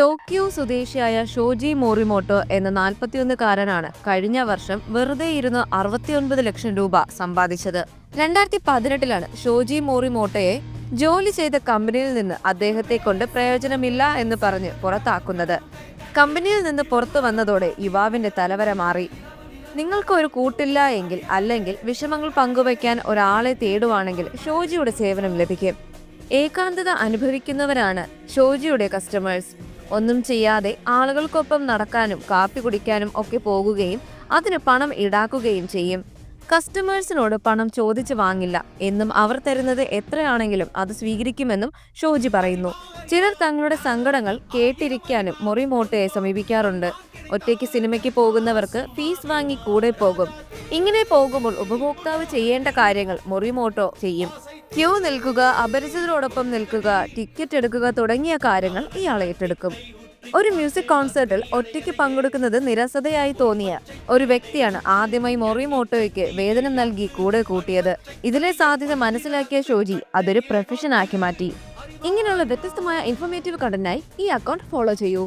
Tokyo സ്വദേശിയായ ഷോജി മോറിമോട്ടോ എന്ന 41കാരനാണ് കഴിഞ്ഞ വർഷം വെറുതെ ഇരുന്ന് 69 ലക്ഷം രൂപ സമ്പാദിച്ചത്. 2018 ഷോജി മോറിമോട്ടോയെ ജോലി ചെയ്ത കമ്പനിയിൽ നിന്ന് അദ്ദേഹത്തെ കൊണ്ട് പ്രയോജനമില്ല എന്ന് പറഞ്ഞ് പുറത്താക്കുന്നത്. കമ്പനിയിൽ നിന്ന് പുറത്തു വന്നതോടെ യുവാവിന്റെ തലവര മാറി. നിങ്ങൾക്ക് ഒരു കൂട്ടില്ല എങ്കിൽ അല്ലെങ്കിൽ വിഷമങ്ങൾ പങ്കുവയ്ക്കാൻ ഒരാളെ തേടുവാണെങ്കിൽ ഷോജിയുടെ സേവനം ലഭിക്കും. ഏകാന്തത അനുഭവിക്കുന്നവരാണ് ഷോജിയുടെ കസ്റ്റമേഴ്സ്. ഒന്നും ചെയ്യാതെ ആളുകൾക്കൊപ്പം നടക്കാനും കാപ്പി കുടിക്കാനും ഒക്കെ പോകുകയും അതിന് പണം ഈടാക്കുകയും ചെയ്യും. കസ്റ്റമേഴ്സിനോട് പണം ചോദിച്ചു വാങ്ങില്ല എന്നും അവർ തരുന്നത് എത്രയാണെങ്കിലും അത് സ്വീകരിക്കുമെന്നും ഷോജി പറയുന്നു. ചിലർ തങ്ങളുടെ സങ്കടങ്ങൾ കേട്ടിരിക്കാനും മോറിമോട്ടോയെ സമീപിക്കാറുണ്ട്. ഒറ്റയ്ക്ക് സിനിമയ്ക്ക് പോകുന്നവർക്ക് ഫീസ് വാങ്ങി കൂടെ പോകും. ഇങ്ങനെ പോകുമ്പോൾ ഉപഭോക്താവ് ചെയ്യേണ്ട കാര്യങ്ങൾ മോറിമോട്ടോ ചെയ്യും. ക്യൂ നിൽക്കുക, അപരിചിതരോടൊപ്പം നിൽക്കുക, ടിക്കറ്റ് എടുക്കുക തുടങ്ങിയ കാര്യങ്ങൾ ഇയാൾ ഏറ്റെടുക്കും. ഒരു മ്യൂസിക് കോൺസേർട്ടിൽ ഒറ്റയ്ക്ക് പങ്കെടുക്കുന്നത് നിരസതയായി തോന്നിയ ഒരു വ്യക്തിയാണ് ആദ്യമായി മോറിമോട്ടോയ്ക്ക് വേതനം നൽകി കൂടെ കൂട്ടിയത്. ഇതിലെ സാധ്യത മനസ്സിലാക്കിയ ഷോജി അതൊരു പ്രൊഫഷൻ ആക്കി മാറ്റി. ഇങ്ങനെയുള്ള വ്യത്യസ്തമായ ഇൻഫോർമേറ്റീവ് കണ്ടന്റായി ഈ അക്കൗണ്ട് ഫോളോ ചെയ്യൂ.